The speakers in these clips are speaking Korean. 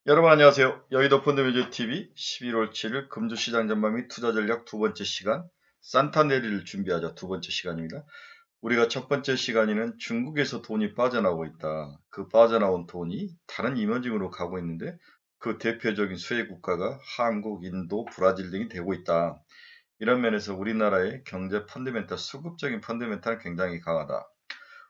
여러분 안녕하세요. 여의도 펀드매니저TV 11월 7일 금주시장 전망 및 투자전략 두 번째 시간 산타네리를 준비하자 두 번째 시간입니다. 우리가 첫 번째 시간에는 중국에서 돈이 빠져나오고 있다. 그 빠져나온 돈이 다른 이머징으로 가고 있는데 그 대표적인 수혜 국가가 한국, 인도, 브라질 등이 되고 있다. 이런 면에서 우리나라의 경제 펀드멘탈, 수급적인 펀드멘탈은 굉장히 강하다.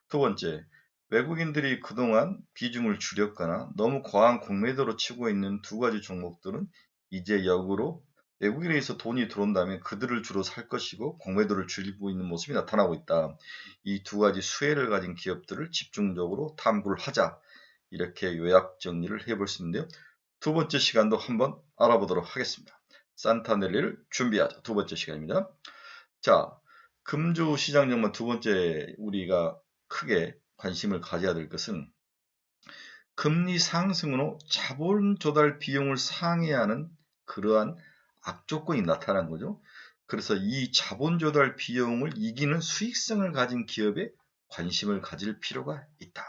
두 번째, 외국인들이 그동안 비중을 줄였거나 너무 과한 공매도로 치고 있는 두 가지 종목들은 이제 역으로 외국인에서 돈이 들어온다면 그들을 주로 살 것이고 공매도를 줄이고 있는 모습이 나타나고 있다. 이 두 가지 수혜를 가진 기업들을 집중적으로 탐구를 하자. 이렇게 요약 정리를 해볼 수 있는데요. 두 번째 시간도 한번 알아보도록 하겠습니다. 산타넬리를 준비하자. 두 번째 시간입니다. 자, 금주 시장 전망 두 번째 우리가 크게 관심을 가져야 될 것은 금리 상승으로 자본 조달 비용을 상회하는 그러한 악조건이 나타난 거죠. 그래서 이 자본 조달 비용을 이기는 수익성을 가진 기업에 관심을 가질 필요가 있다.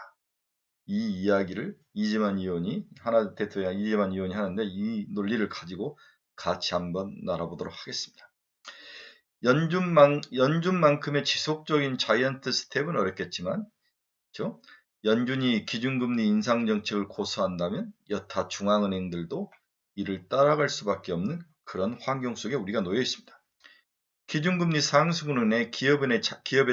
이 이야기를 이재만 의원이 하나 대통령 이재만 의원이 하는데 이 논리를 가지고 같이 한번 알아보도록 하겠습니다. 연준만큼의 지속적인 자이언트 스텝은 어렵겠지만, 그렇죠? 연준이 기준금리 인상 정책을 고수한다면 여타 중앙은행들도 이를 따라갈 수밖에 없는 그런 환경 속에 우리가 놓여 있습니다. 기준금리 상승으로 인해 기업의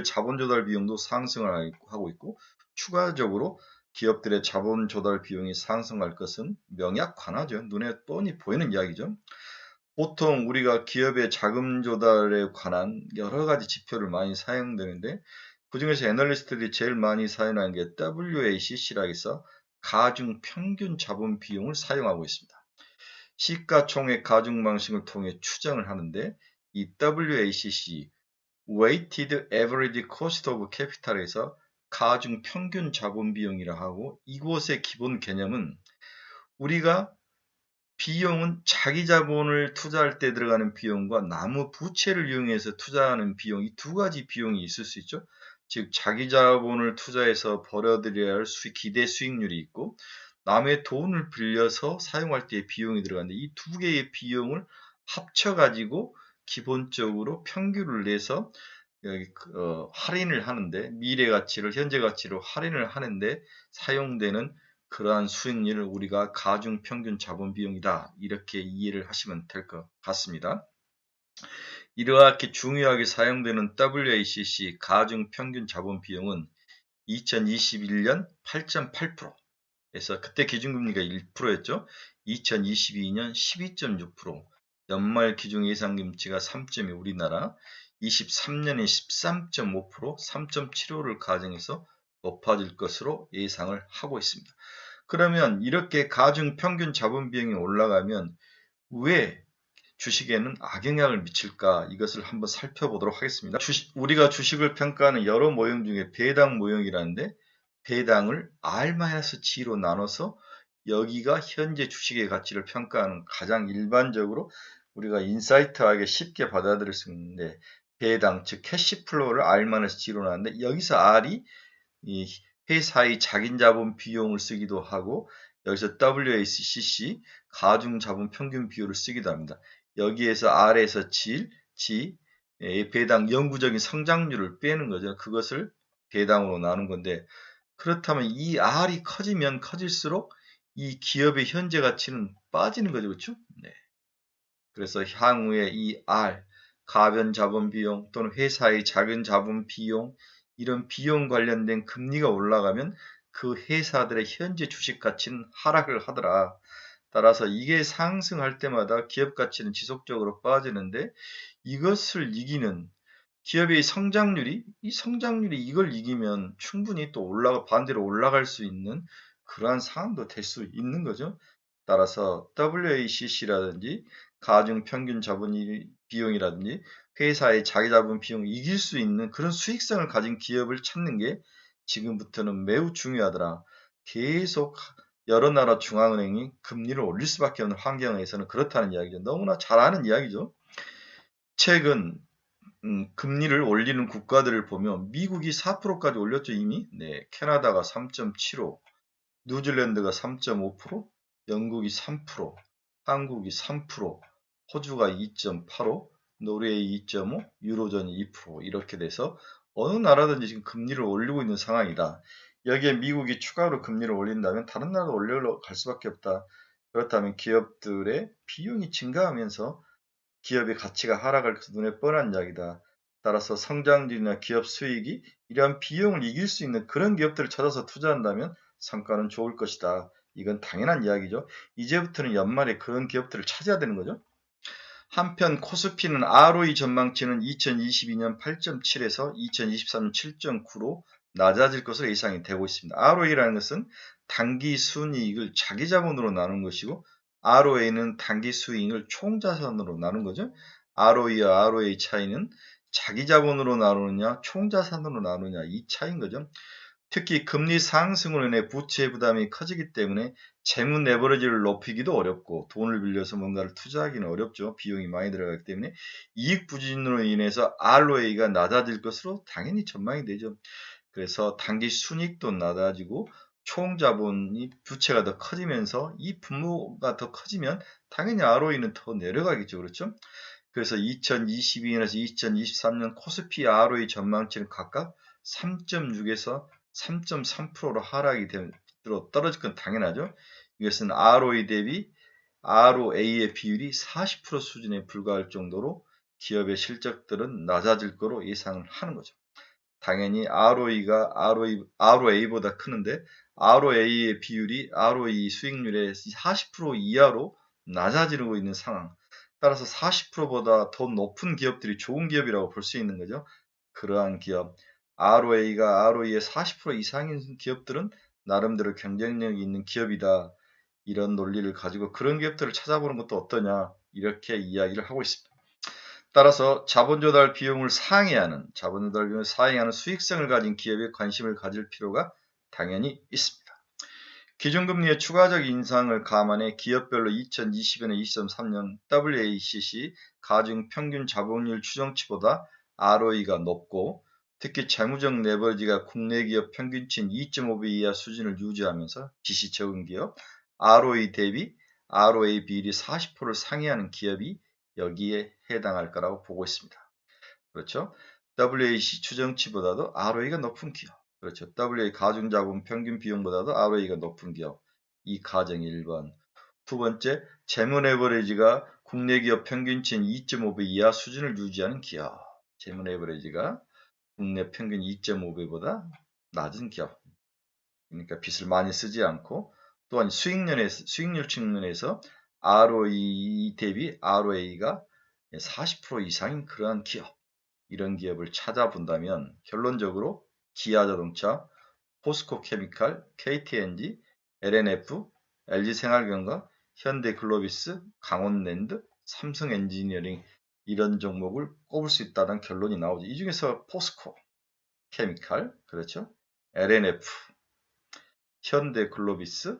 자본 조달 비용도 상승을 하고 있고, 추가적으로 기업들의 자본 조달 비용이 상승할 것은 명약관하죠. 눈에 뻔히 보이는 이야기죠. 보통 우리가 기업의 자금 조달에 관한 여러 가지 지표를 많이 사용되는데 그중에서 애널리스트들이 제일 많이 사용하는 게 WACC라 해서 가중 평균 자본 비용을 사용하고 있습니다. 시가총액 가중 방식을 통해 추정을 하는데 이 WACC Weighted Average Cost of Capital에서 가중 평균 자본 비용이라 하고 이곳의 기본 개념은 우리가 비용은 자기 자본을 투자할 때 들어가는 비용과 남의 부채를 이용해서 투자하는 비용, 이 두 가지 비용이 있을 수 있죠. 즉 자기 자본을 투자해서 벌어들여야 할 기대 수익률이 있고 남의 돈을 빌려서 사용할 때의 비용이 들어가는데 이 두 개의 비용을 합쳐가지고 기본적으로 평균을 내서 할인을 하는데 미래 가치를 현재 가치로 할인을 하는데 사용되는 그러한 수익률을 우리가 가중 평균 자본 비용이다. 이렇게 이해를 하시면 될 것 같습니다. 이렇게 중요하게 사용되는 WACC 가중 평균 자본 비용은 2021년 8.8%에서 그때 기준금리가 1%였죠. 2022년 12.6%, 연말 기준 예상금치가 3.2 우리나라, 23년에 13.5%, 3.75를 가정해서 높아질 것으로 예상을 하고 있습니다. 그러면 이렇게 가중 평균 자본 비용이 올라가면 왜 주식에는 악영향을 미칠까? 이것을 한번 살펴보도록 하겠습니다. 우리가 주식을 평가하는 여러 모형 중에 배당 모형이라는데 배당을 R-G로 나눠서 여기가 현재 주식의 가치를 평가하는 가장 일반적으로 우리가 인사이트하게 쉽게 받아들일 수 있는데 배당 즉 캐시플로우를 R-G로 나누는데 여기서 R이 이 회사의 자긴 자본 비용을 쓰기도 하고 여기서 WACC 가중 자본 평균 비율을 쓰기도 합니다. 여기에서 R에서 G 배당 영구적인 성장률을 빼는 거죠. 그것을 배당으로 나눈 건데 그렇다면 이 R이 커지면 커질수록 이 기업의 현재 가치는 빠지는 거죠. 그렇죠? 네. 그래서 향후에 이 R 가변 자본 비용 또는 회사의 작은 자본 비용 이런 비용 관련된 금리가 올라가면 그 회사들의 현재 주식 가치는 하락을 하더라. 따라서 이게 상승할 때마다 기업 가치는 지속적으로 빠지는데 이것을 이기는 기업의 성장률이 이걸 이기면 충분히 또 반대로 올라갈 수 있는 그러한 상황도 될 수 있는 거죠. 따라서 WACC라든지 가중 평균 자본 비용이라든지 회사의 자기 자본 비용을 이길 수 있는 그런 수익성을 가진 기업을 찾는 게 지금부터는 매우 중요하더라. 계속 여러 나라 중앙은행이 금리를 올릴 수밖에 없는 환경에서는 그렇다는 이야기죠. 너무나 잘 아는 이야기죠. 최근 금리를 올리는 국가들을 보면 미국이 4%까지 올렸죠 이미. 네, 캐나다가 3.75, 뉴질랜드가 3.5%, 영국이 3%, 한국이 3%, 호주가 2.85, 노르웨이 2.5, 유로존이 2% 이렇게 돼서 어느 나라든지 지금 금리를 올리고 있는 상황이다. 여기에 미국이 추가로 금리를 올린다면 다른 나라도 올려갈 수밖에 없다. 그렇다면 기업들의 비용이 증가하면서 기업의 가치가 하락할 것은 눈에 뻔한 이야기다. 따라서 성장률이나 기업 수익이 이러한 비용을 이길 수 있는 그런 기업들을 찾아서 투자한다면 성과는 좋을 것이다. 이건 당연한 이야기죠. 이제부터는 연말에 그런 기업들을 찾아야 되는 거죠. 한편 코스피는 ROE 전망치는 2022년 8.7에서 2023년 7.9로 낮아질 것으로 예상이 되고 있습니다. ROE라는 것은 단기 순이익을 자기 자본으로 나눈 것이고 ROA는 단기 수익을 총자산으로 나눈 거죠. ROE와 ROA 차이는 자기 자본으로 나누느냐 총자산으로 나누느냐 이 차이인 거죠. 특히 금리 상승으로 인해 부채 부담이 커지기 때문에 재무 레버리지를 높이기도 어렵고 돈을 빌려서 뭔가를 투자하기는 어렵죠. 비용이 많이 들어가기 때문에 이익 부진으로 인해서 ROA가 낮아질 것으로 당연히 전망이 되죠. 그래서 단기 순이익도 낮아지고 총 자본이 부채가 더 커지면서 이 분모가 더 커지면 당연히 ROE는 더 내려가겠죠. 그렇죠? 그래서 2022년에서 2023년 코스피 ROE 전망치는 각각 3.6에서 3.3%로 하락이 되도록 떨어질 건 당연하죠. 이것은 ROE 대비 ROA의 비율이 40% 수준에 불과할 정도로 기업의 실적들은 낮아질 거로 예상을 하는 거죠. 당연히 ROE가 ROA보다 크는데 ROA의 비율이 ROE 수익률의 40% 이하로 낮아지고 있는 상황. 따라서 40%보다 더 높은 기업들이 좋은 기업이라고 볼 수 있는 거죠. 그러한 기업, ROA가 ROE의 40% 이상인 기업들은 나름대로 경쟁력이 있는 기업이다. 이런 논리를 가지고 그런 기업들을 찾아보는 것도 어떠냐 이렇게 이야기를 하고 있습니다. 따라서 자본 조달 비용을 상회하는 수익성을 가진 기업에 관심을 가질 필요가 당연히 있습니다. 기준금리의 추가적 인상을 감안해 기업별로 2020년에 2023년 WACC 가중 평균 자본율 추정치보다 ROE가 높고 특히 재무적 레버리지가 국내 기업 평균치인 2.5배 이하 수준을 유지하면서 지시 적은 기업, ROE 대비 ROA 비율이 40%를 상회하는 기업이 여기에 해당할 거라고 보고 있습니다. 그렇죠? WAC 추정치보다도 ROE가 높은 기업. 그렇죠. WA 가중자본 평균 비용보다도 ROE가 높은 기업. 이 가정 1번. 두 번째, 재무 레버리지가 국내 기업 평균치인 2.5배 이하 수준을 유지하는 기업. 재무 레버리지가 국내 평균 2.5배보다 낮은 기업. 그러니까 빚을 많이 쓰지 않고 또한 수익률 측면에서 ROE 대비 ROA가 40% 이상인 그러한 기업. 이런 기업을 찾아본다면 결론적으로 기아자동차, 포스코케미칼, KTNG, LNF, LG생활건강, 현대글로비스, 강원랜드, 삼성엔지니어링 이런 종목을 꼽을 수 있다는 결론이 나오죠. 이 중에서 포스코케미칼, 그렇죠? LNF, 현대글로비스,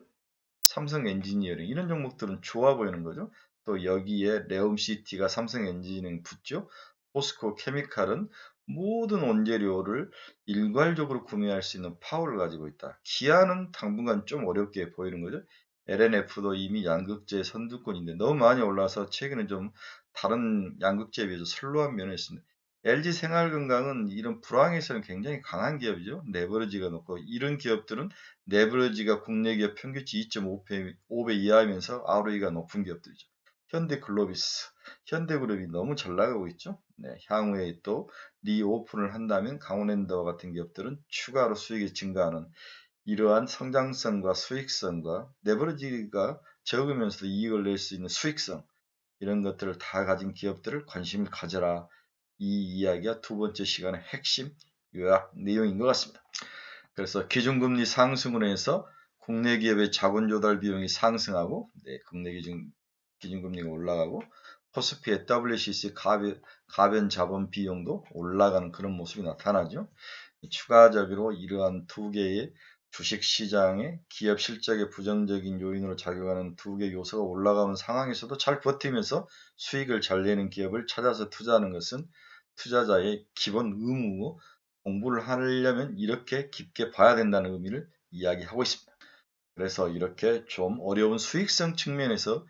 삼성엔지니어링 이런 종목들은 좋아 보이는 거죠. 또 여기에 레움시티가 삼성엔지니어링 붙죠. 포스코 케미칼은 모든 원재료를 일괄적으로 구매할 수 있는 파워를 가지고 있다. 기아는 당분간 좀 어렵게 보이는 거죠. LNF도 이미 양극재 선두권인데 너무 많이 올라서 최근에 좀 다른 양극재에 비해서 슬로한 면이 있습니다. LG생활건강은 이런 불황에서는 굉장히 강한 기업이죠. 레버리지가 높고 이런 기업들은 레버리지가 국내 기업 평균치 2.5배 이하이면서 ROE가 높은 기업들이죠. 현대글로비스, 현대그룹이 너무 잘 나가고 있죠. 네, 향후에 또 리오픈을 한다면 강원랜드와 같은 기업들은 추가로 수익이 증가하는 이러한 성장성과 수익성과 레버리지가 적으면서도 이익을 낼 수 있는 수익성 이런 것들을 다 가진 기업들을 관심을 가져라. 이 이야기가 두 번째 시간의 핵심 요약 내용인 것 같습니다. 그래서 기준금리 상승으로 해서 국내 기업의 자본 조달 비용이 상승하고 국내 기준금리가 올라가고 코스피의 WCC 가변 자본 비용도 올라가는 그런 모습이 나타나죠. 추가적으로 이러한 두 개의 주식시장의 기업 실적의 부정적인 요인으로 작용하는 두 개의 요소가 올라가는 상황에서도 잘 버티면서 수익을 잘 내는 기업을 찾아서 투자하는 것은 투자자의 기본 의무고 공부를 하려면 이렇게 깊게 봐야 된다는 의미를 이야기하고 있습니다. 그래서 이렇게 좀 어려운 수익성 측면에서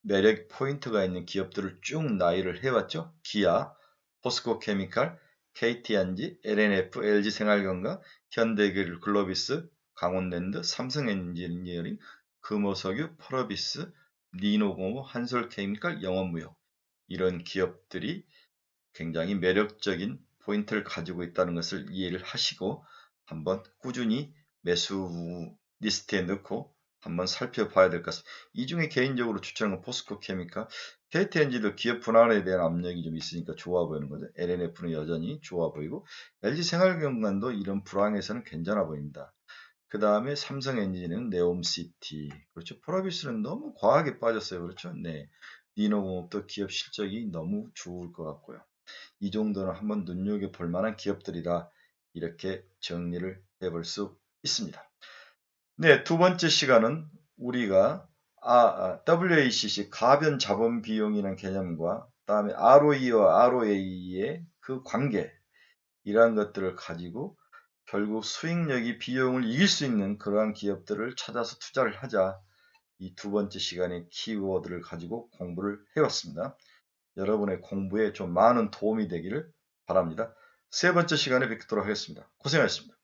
매력 포인트가 있는 기업들을 쭉 나열을 해왔죠. 기아, 포스코케미칼, KTNG, LNF, LG생활건강, 현대글로비스, 강원랜드, 삼성엔지니어링, 금호석유, 펄어비스, 니노공업, 한솔케미칼, 영업무역 이런 기업들이 굉장히 매력적인 포인트를 가지고 있다는 것을 이해를 하시고 한번 꾸준히 매수 리스트에 넣고 한번 살펴봐야 될 것 같습니다. 이 중에 개인적으로 추천한 건 포스코케미칼, KTNG도 기업 분할에 대한 압력이 좀 있으니까 좋아 보이는 거죠. LNF는 여전히 좋아 보이고 LG생활건강도 이런 불황에서는 괜찮아 보입니다. 그 다음에 삼성엔지는 네옴시티, 그렇죠. 폴라비스는 너무 과하게 빠졌어요. 그렇죠. 네. 니노공업도 기업 실적이 너무 좋을 것 같고요. 이 정도는 한번 눈여겨볼 만한 기업들이다. 이렇게 정리를 해볼 수 있습니다. 네, 두 번째 시간은 우리가 WACC 가변 자본 비용이라는 개념과 그다음에 ROE와 ROA의 그 관계 이러한 것들을 가지고 결국 수익력이 비용을 이길 수 있는 그러한 기업들을 찾아서 투자를 하자. 이 두 번째 시간의 키워드를 가지고 공부를 해왔습니다. 여러분의 공부에 좀 많은 도움이 되기를 바랍니다. 세 번째 시간에 뵙도록 하겠습니다. 고생하셨습니다.